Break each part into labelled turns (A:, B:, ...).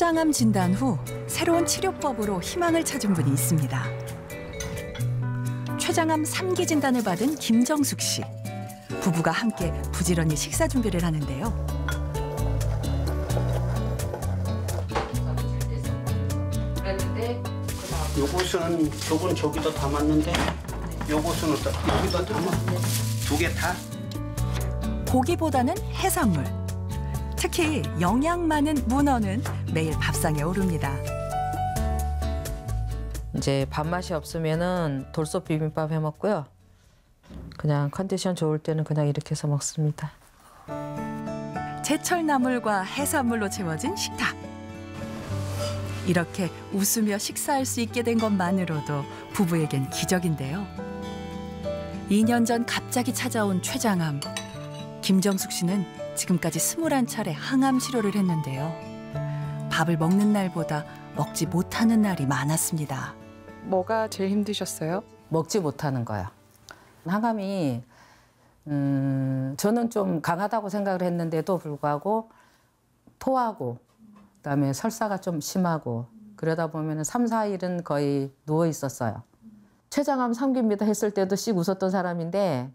A: 췌장암 진단 후 새로운 치료법으로 희망을 찾은 분이 있습니다. 췌장암 3기 진단을 받은 김정숙 씨. 부부가 함께 부지런히 식사 준비를 하는데요.
B: 요것은 저건 저기다 담았는데 요것은 여기다 담아. 두 개 다?
A: 고기보다는 해산물. 특히 영양 많은 문어는 매일 밥상에 오릅니다.
C: 이제 밥맛이 없으면은 돌솥 비빔밥 해 먹고요. 그냥 컨디션 좋을 때는 그냥 이렇게 해서 먹습니다.
A: 제철 나물과 해산물로 채워진 식탁. 이렇게 웃으며 식사할 수 있게 된 것만으로도 부부에겐 기적인데요. 2년 전 갑자기 찾아온 췌장암. 김정숙 씨는 지금까지 21차례 항암 치료를 했는데요. 밥을 먹는 날보다 먹지 못하는 날이 많았습니다.
D: 뭐가 제일 힘드셨어요?
C: 먹지 못하는 거요. 항암이 저는 좀 강하다고 생각을 했는데도 불구하고 토하고 그다음에 설사가 좀 심하고 그러다 보면 3, 4일은 거의 누워 있었어요. 췌장암 3기입니다 했을 때도 씩 웃었던 사람인데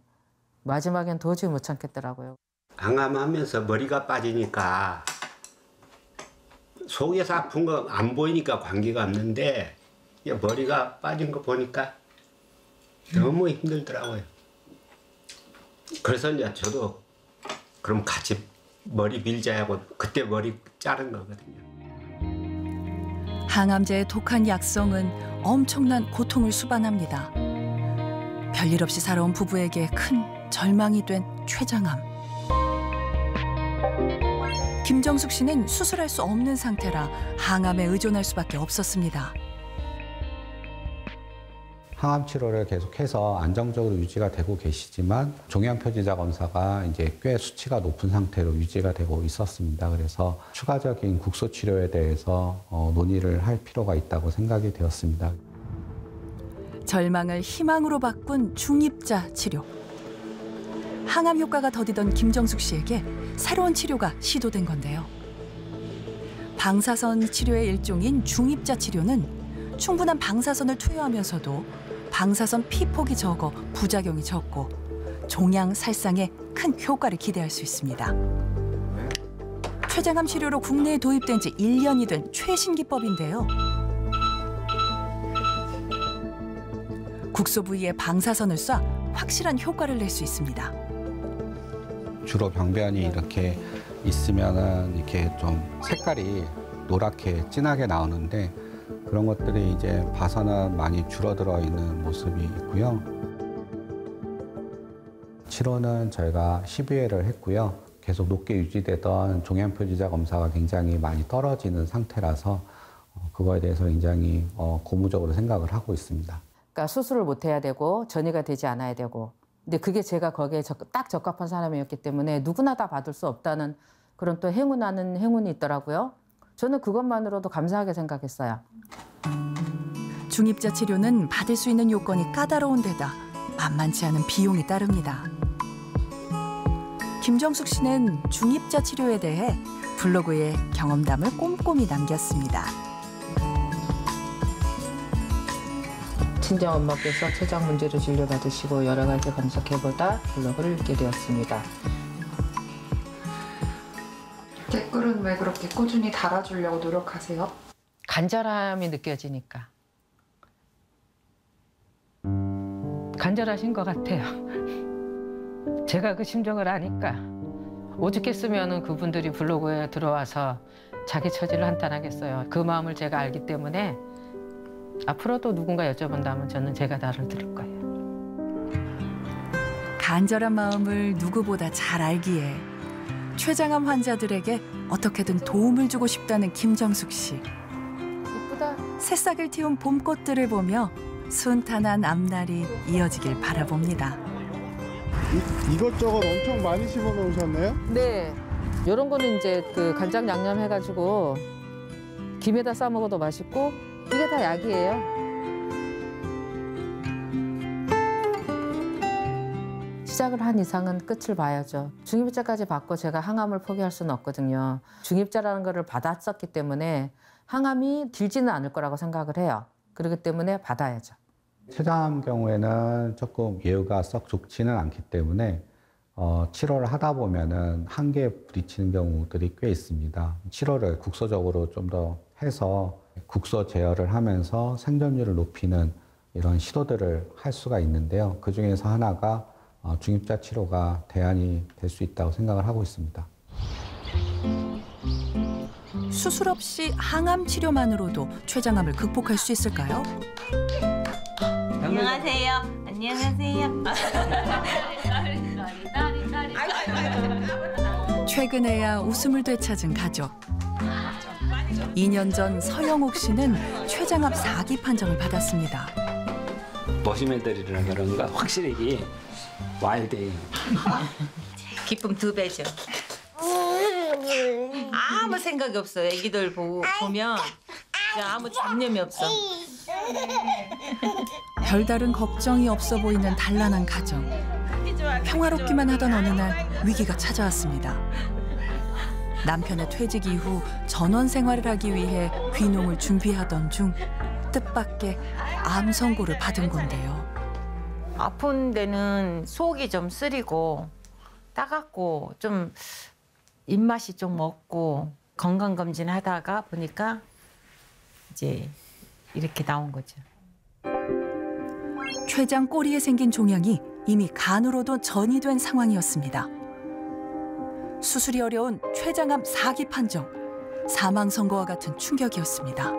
C: 마지막엔 도저히 못 참겠더라고요.
B: 항암하면서 머리가 빠지니까 속에서 아픈 거 안 보이니까 관계가 없는데 머리가 빠진 거 보니까 너무 힘들더라고요. 그래서 이제 저도 그럼 같이 머리 밀자 하고 그때 머리 자른 거거든요.
A: 항암제의 독한 약성은 엄청난 고통을 수반합니다. 별일 없이 살아온 부부에게 큰 절망이 된 췌장암. 김정숙 씨는 수술할 수 없는 상태라 항암에 의존할 수밖에 없었습니다.
E: 항암 치료를 계속해서 안정적으로 유지가 되고 계시지만 종양 표지자 검사가 이제 꽤 수치가 높은 상태로 유지가 되고 있었습니다. 그래서 추가적인 국소 치료에 대해서 논의를 할 필요가 있다고 생각이 되었습니다.
A: 절망을 희망으로 바꾼 중입자 치료. 항암 효과가 더디던 김정숙 씨에게 새로운 치료가 시도된 건데요. 방사선 치료의 일종인 중입자 치료는 충분한 방사선을 투여하면서도 방사선 피폭이 적어 부작용이 적고 종양 살상에 큰 효과를 기대할 수 있습니다. 췌장암 치료로 국내에 도입된 지 1년이 된 최신 기법인데요. 국소 부위에 방사선을 쏴 확실한 효과를 낼 수 있습니다.
E: 주로 병변이 이렇게 있으면은 이렇게 좀 색깔이 노랗게 진하게 나오는데 그런 것들이 이제 봐서는 많이 줄어들어 있는 모습이 있고요. 치료는 저희가 12회를 했고요. 계속 높게 유지되던 종양 표지자 검사가 굉장히 많이 떨어지는 상태라서 그거에 대해서 굉장히 고무적으로 생각을 하고 있습니다.
C: 그러니까 수술을 못 해야 되고 전이가 되지 않아야 되고 근데 그게 제가 거기에 딱 적합한 사람이었기 때문에 누구나 다 받을 수 없다는 그런 또 행운하는 행운이 있더라고요. 저는 그것만으로도 감사하게 생각했어요.
A: 중입자 치료는 받을 수 있는 요건이 까다로운 데다 만만치 않은 비용이 따릅니다. 김정숙 씨는 중입자 치료에 대해 블로그에 경험담을 꼼꼼히 남겼습니다.
C: 친정 엄마께서 췌장 문제로 진료받으시고 여러 가지 검색해보다 블로그를 읽게 되었습니다.
D: 댓글은 왜 그렇게 꾸준히 달아주려고 노력하세요?
C: 간절함이 느껴지니까. 간절하신 것 같아요. 제가 그 심정을 아니까. 오죽했으면 그분들이 블로그에 들어와서 자기 처지를 한탄하겠어요. 그 마음을 제가 알기 때문에 앞으로도 누군가 여쭤본다면 저는 제가 답을 드릴 거예요.
A: 간절한 마음을 누구보다 잘 알기에 췌장암 환자들에게 어떻게든 도움을 주고 싶다는 김정숙 씨.
C: 이쁘다.
A: 새싹을 틔운 봄꽃들을 보며 순탄한 앞날이 이어지길 바라봅니다.
F: 이것저것 엄청 많이 심어 놓으셨네요?
C: 네. 이런 거는 이제 그 간장 양념 해가지고 김에다 싸 먹어도 맛있고 이게 다 약이에요. 시작을 한 이상은 끝을 봐야죠. 중입자까지 받고 제가 항암을 포기할 수는 없거든요. 중입자라는 거를 받았었기 때문에 항암이 길지는 않을 거라고 생각을 해요. 그렇기 때문에 받아야죠.
E: 췌장암 경우에는 조금 예후가 썩 좋지는 않기 때문에 치료를 하다 보면은 한계에 부딪히는 경우들이 꽤 있습니다. 치료를 국소적으로 좀 더 해서 국소 제어를 하면서 생존율을 높이는 이런 시도들을 할 수가 있는데요. 그 중에서 하나가 중입자 치료가 대안이 될 수 있다고 생각을 하고 있습니다.
A: 수술 없이 항암 치료만으로도 췌장암을 극복할 수 있을까요?
G: 안녕하세요. 안녕하세요.
A: 최근에야 웃음을 되찾은 가족. 2년 전 서영옥 씨는 췌장암 4기 판정을 받았습니다.
B: 머시매들이라 그런가 확실히 이게 와일드해요.
G: 기쁨 2배죠. 아무 생각이 없어요. 애기들 보면 아무 잡념이 없어.
A: 별다른 걱정이 없어 보이는 단란한 가정. 평화롭기만 하던 어느 날 위기가 찾아왔습니다. 남편의 퇴직 이후 전원 생활을 하기 위해 귀농을 준비하던 중 뜻밖의 암 선고를 받은 건데요.
G: 아픈 데는 속이 좀 쓰리고 따갑고 좀 입맛이 좀 없고 건강검진 하다가 보니까 이제 이렇게 나온 거죠.
A: 췌장 꼬리에 생긴 종양이 이미 간으로도 전이 된 상황이었습니다. 수술이 어려운 췌장암 4기 판정, 사망 선고와 같은 충격이었습니다.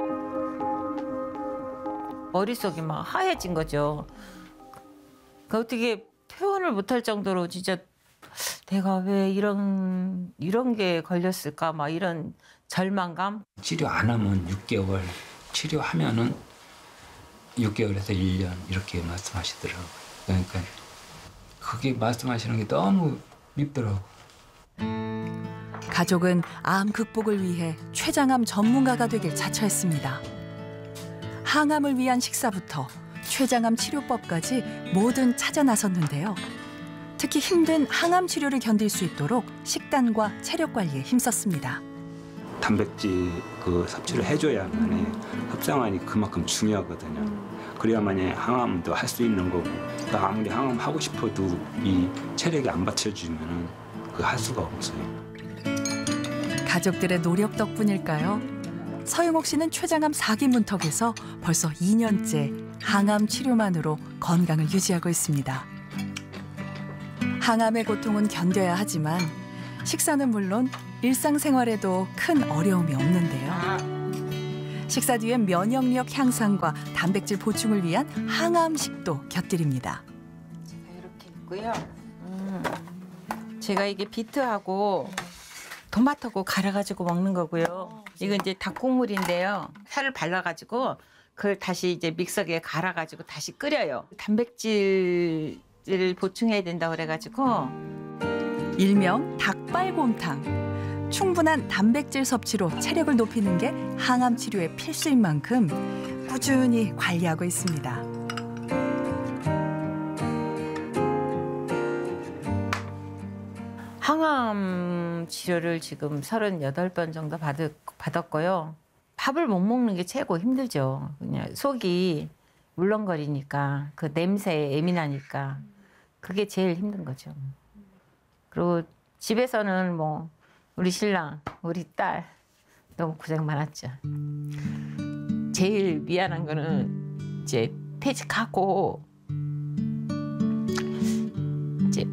G: 머릿속이 막 하얘진 거죠. 그 어떻게 표현을 못할 정도로 진짜 내가 왜 이런 게 걸렸을까 막 이런 절망감.
H: 치료 안 하면 6개월, 치료하면은 6개월에서 1년 이렇게 말씀하시더라고요. 그러니까 그게 말씀하시는 게 너무 밉더라고요.
A: 가족은 암 극복을 위해 췌장암 전문가가 되길 자처했습니다. 항암을 위한 식사부터 췌장암 치료법까지 뭐든 찾아 나섰는데요. 특히 힘든 항암 치료를 견딜 수 있도록 식단과 체력 관리에 힘썼습니다.
H: 단백질 섭취를 해줘야만이 흡상환이 그만큼 중요하거든요. 그래야만이 항암도 할 수 있는 거고, 그러니까 아무리 항암 하고 싶어도 이 체력이 안 받쳐주면은 할 수가 없어요.
A: 가족들의 노력 덕분일까요? 서영옥 씨는 췌장암 4기 문턱에서 벌써 2년째 항암 치료만으로 건강을 유지하고 있습니다. 항암의 고통은 견뎌야 하지만 식사는 물론 일상생활에도 큰 어려움이 없는데요. 식사 뒤엔 면역력 향상과 단백질 보충을 위한 항암식도 곁들입니다.
G: 제가 이렇게 있고요. 제가 이게 비트하고 토마토고 갈아가지고 먹는 거고요. 이건 이제 닭국물인데요. 살을 발라가지고 그걸 다시 이제 믹서기에 갈아가지고 다시 끓여요. 단백질을 보충해야 된다고 그래가지고.
A: 일명 닭발곰탕. 충분한 단백질 섭취로 체력을 높이는 게 항암 치료의 필수인 만큼 꾸준히 관리하고 있습니다.
G: 항암 치료를 지금 38번 정도 받았고요. 밥을 못 먹는 게 최고 힘들죠. 그냥 속이 물렁거리니까, 그 냄새에 예민하니까 그게 제일 힘든 거죠. 그리고 집에서는 뭐 우리 신랑, 우리 딸 너무 고생 많았죠. 제일 미안한 거는 이제 퇴직하고 이제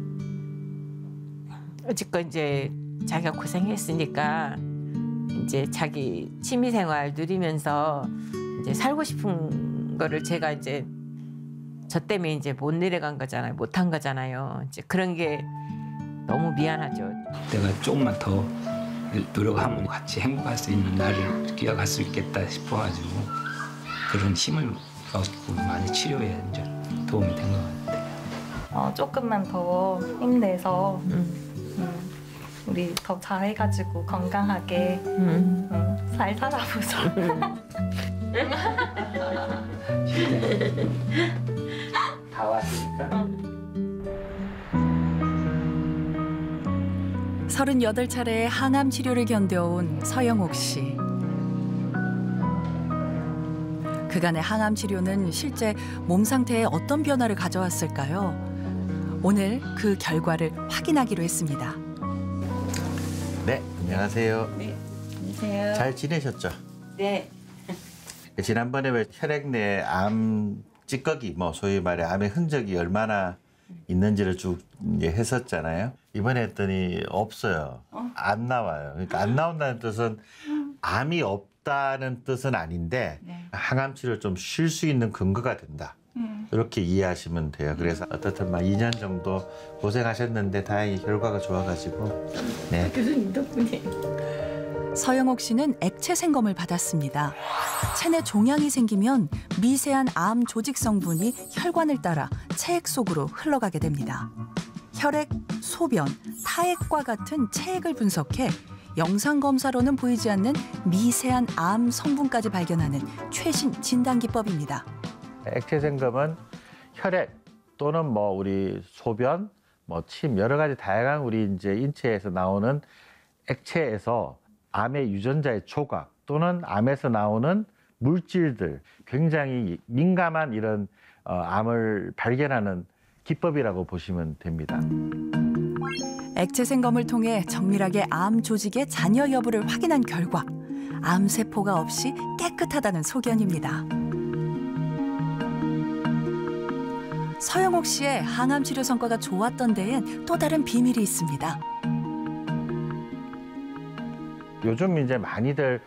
G: 어쨌건 이제 자기가 고생했으니까 이제 자기 취미생활 누리면서 이제 살고 싶은 거를 제가 이제 저 때문에 이제 못 내려간 거잖아요. 못 한 거잖아요. 이제 그런 게 너무 미안하죠.
H: 내가 조금만 더 노력하면 같이 행복할 수 있는 날을 기약할 수 있겠다 싶어가지고 그런 힘을 얻고 많이 치료에 이제 도움이 된 것 같아요.
I: 조금만 더 힘내서 우리 더 잘해가지고 건강하게 잘 살아보자.
B: 다 왔으니까.
A: 38차례의 항암 치료를 견뎌온 서영옥 씨. 그간의 항암 치료는 실제 몸 상태에 어떤 변화를 가져왔을까요? 오늘 그 결과를 확인하기로 했습니다.
J: 네, 안녕하세요.
G: 네, 안녕하세요.
J: 잘 지내셨죠?
G: 네.
J: 지난번에 왜 혈액 내 암 찌꺼기, 뭐 소위 말해 암의 흔적이 얼마나 있는지를 쭉 이제 했었잖아요. 이번에 했더니 없어요. 안 나와요. 그러니까 안 나온다는 뜻은 암이 없다는 뜻은 아닌데
G: 네.
J: 항암 치료를 좀 쉴 수 있는 근거가 된다. 이렇게 이해하시면 돼요. 그래서 어떻든 막 2년 정도 고생하셨는데 다행히 결과가 좋아가지고. 네.
G: 교수님 덕분에.
A: 서영옥 씨는 액체 생검을 받았습니다. 체내 종양이 생기면 미세한 암 조직 성분이 혈관을 따라 체액 속으로 흘러가게 됩니다. 혈액, 소변, 타액과 같은 체액을 분석해 영상 검사로는 보이지 않는 미세한 암 성분까지 발견하는 최신 진단 기법입니다.
J: 액체 생검은 혈액 또는 뭐 우리 소변, 뭐 침 여러 가지 다양한 우리 이제 인체에서 나오는 액체에서 암의 유전자의 조각 또는 암에서 나오는 물질들, 굉장히 민감한 이런 암을 발견하는 기법이라고 보시면 됩니다.
A: 액체 생검을 통해 정밀하게 암 조직의 잔여 여부를 확인한 결과 암 세포가 없이 깨끗하다는 소견입니다. 서영옥 씨의 항암 치료 성과가 좋았던 데엔 또 다른 비밀이 있습니다.
J: 요즘 이제 많이들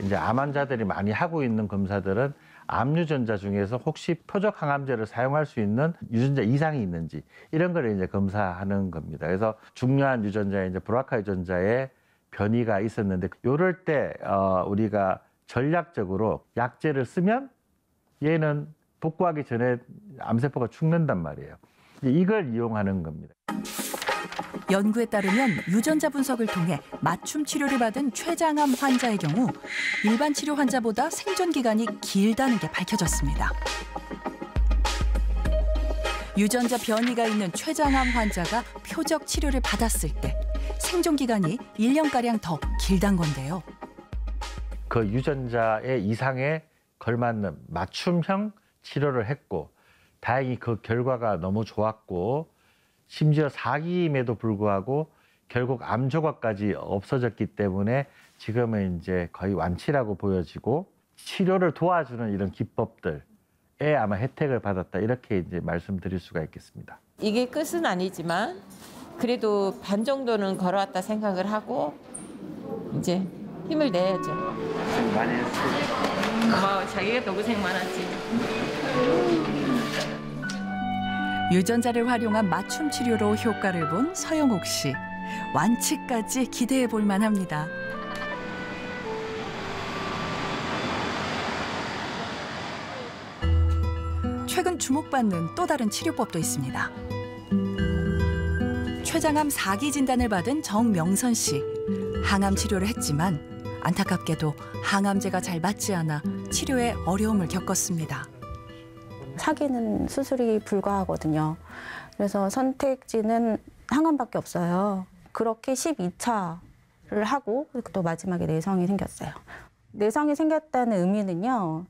J: 이제 암 환자들이 많이 하고 있는 검사들은 암 유전자 중에서 혹시 표적 항암제를 사용할 수 있는 유전자 이상이 있는지 이런 거를 이제 검사하는 겁니다. 그래서 중요한 유전자에 이제 브라카 유전자에 변이가 있었는데 이럴 때 우리가 전략적으로 약제를 쓰면 얘는 복구하기 전에 암세포가 죽는단 말이에요. 이걸 이용하는 겁니다.
A: 연구에 따르면 유전자 분석을 통해 맞춤 치료를 받은 췌장암 환자의 경우 일반 치료 환자보다 생존 기간이 길다는 게 밝혀졌습니다. 유전자 변이가 있는 췌장암 환자가 표적 치료를 받았을 때 생존 기간이 1년가량 더 길단 건데요.
J: 그 유전자의 이상에 걸맞는 맞춤형 치료를 했고 다행히 그 결과가 너무 좋았고 심지어 4기임에도 불구하고 결국 암 조각까지 없어졌기 때문에 지금은 이제 거의 완치라고 보여지고 치료를 도와주는 이런 기법들에 아마 혜택을 받았다 이렇게 이제 말씀드릴 수가 있겠습니다.
G: 이게 끝은 아니지만 그래도 반 정도는 걸어왔다 생각을 하고 이제 힘을 내야죠.
J: 많이 했어요.
G: 고마워. 자기가 더 고생 많았지.
A: 유전자를 활용한 맞춤 치료로 효과를 본 서영옥 씨. 완치까지 기대해 볼 만합니다. 최근 주목받는 또 다른 치료법도 있습니다. 췌장암 4기 진단을 받은 정명선 씨. 항암 치료를 했지만 안타깝게도 항암제가 잘 맞지 않아 치료에 어려움을 겪었습니다.
K: 4기는 수술이 불가하거든요. 그래서 선택지는 항암밖에 없어요. 그렇게 12차를 하고 또 마지막에 내성이 생겼어요. 내성이 생겼다는 의미는요.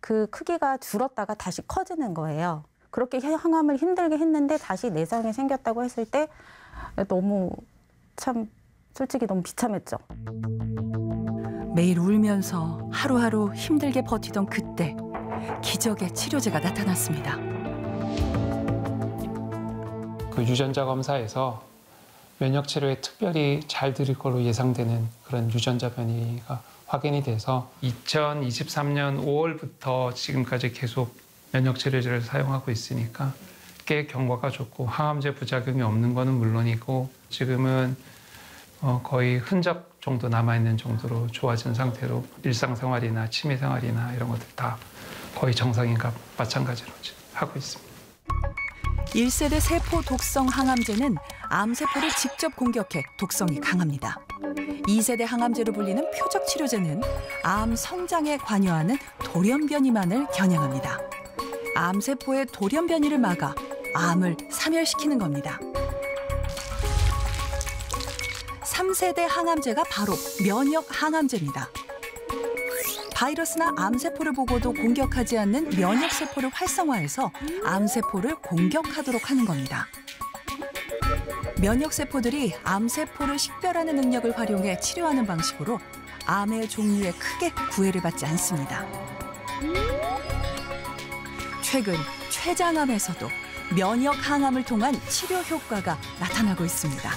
K: 그 크기가 줄었다가 다시 커지는 거예요. 그렇게 항암을 힘들게 했는데 다시 내성이 생겼다고 했을 때 너무 참 솔직히 너무 비참했죠.
A: 매일 울면서 하루하루 힘들게 버티던 그때 기적의 치료제가 나타났습니다.
L: 그 유전자 검사에서 면역 치료에 특별히 잘 들을 걸로 예상되는 그런 유전자 변이가 확인이 돼서 2023년 5월부터 지금까지 계속 면역 치료제를 사용하고 있으니까 꽤 경과가 좋고 항암제 부작용이 없는 거는 물론이고 지금은 거의 흔적 정도 남아있는 정도로 좋아진 상태로 일상생활이나 취미생활이나 이런 것들 다 거의 정상인과 마찬가지로 하고 있습니다.
A: 1세대 세포 독성 항암제는 암세포를 직접 공격해 독성이 강합니다. 2세대 항암제로 불리는 표적 치료제는 암 성장에 관여하는 돌연변이만을 겨냥합니다. 암세포의 돌연변이를 막아 암을 사멸시키는 겁니다. 3세대 항암제가 바로 면역 항암제입니다. 바이러스나 암세포를 보고도 공격하지 않는 면역세포를 활성화해서 암세포를 공격하도록 하는 겁니다. 면역세포들이 암세포를 식별하는 능력을 활용해 치료하는 방식으로 암의 종류에 크게 구애를 받지 않습니다. 최근 췌장암에서도 면역 항암을 통한 치료 효과가 나타나고 있습니다.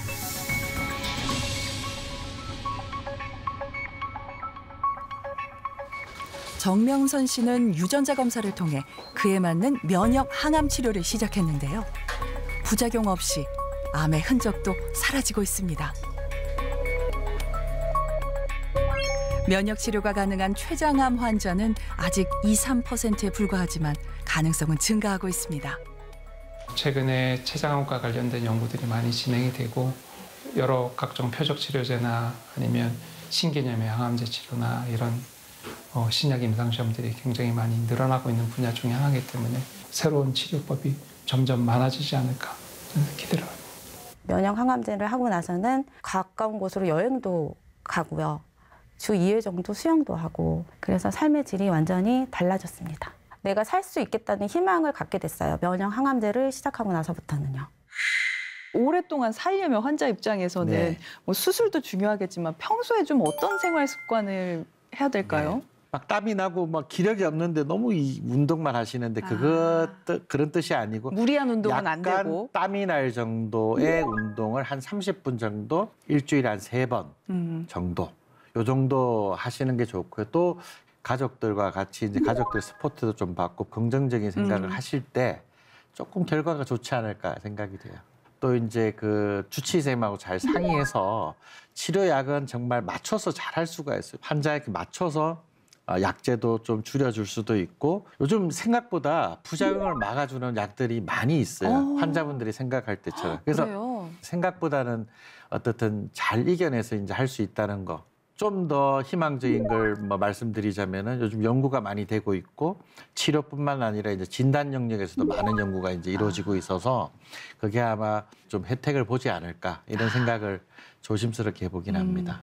A: 정명선 씨는 유전자 검사를 통해 그에 맞는 면역 항암 치료를 시작했는데요. 부작용 없이 암의 흔적도 사라지고 있습니다. 면역 치료가 가능한 췌장암 환자는 아직 2~3%에 불과하지만 가능성은 증가하고 있습니다.
L: 최근에 췌장암과 관련된 연구들이 많이 진행이 되고 여러 각종 표적 치료제나 아니면 신개념의 항암제 치료나 이런 신약 임상 시험들이 굉장히 많이 늘어나고 있는 분야 중에 하나이기 때문에 새로운 치료법이 점점 많아지지 않을까 기대를 합니다.
K: 면역 항암제를 하고 나서는 가까운 곳으로 여행도 가고요. 주 2회 정도 수영도 하고 그래서 삶의 질이 완전히 달라졌습니다. 내가 살 수 있겠다는 희망을 갖게 됐어요. 면역 항암제를 시작하고 나서부터는요.
M: 오랫동안 살려면 환자 입장에서는
J: 네.
M: 뭐 수술도 중요하겠지만 평소에 좀 어떤 생활 습관을 해야 될까요?
J: 네. 막 땀이 나고 막 기력이 없는데 너무 이 운동만 하시는데 그런 뜻이 아니고
M: 무리한 운동은 안
J: 약간
M: 되고
J: 땀이 날 정도의 운동을 한 30분 정도 일주일에 한 3번 정도 요 정도 하시는 게 좋고요. 또 가족들과 같이 이제 가족들 스포츠도 좀 받고 긍정적인 생각을 하실 때 조금 결과가 좋지 않을까 생각이 돼요. 또 이제 그 주치의쌤하고 잘 상의해서 치료약은 정말 맞춰서 잘 할 수가 있어요. 환자에게 맞춰서 약제도 좀 줄여줄 수도 있고 요즘 생각보다 부작용을 막아주는 약들이 많이 있어요. 환자분들이 생각할 때처럼. 그래서
M: 그래요?
J: 생각보다는 어떻든 잘 이겨내서 이제 할 수 있다는 거. 좀 더 희망적인 걸 뭐 말씀드리자면은 요즘 연구가 많이 되고 있고 치료뿐만 아니라 이제 진단 영역에서도 많은 연구가 이제 이루어지고 있어서 그게 아마 좀 혜택을 보지 않을까 이런 생각을 조심스럽게 해보긴 합니다.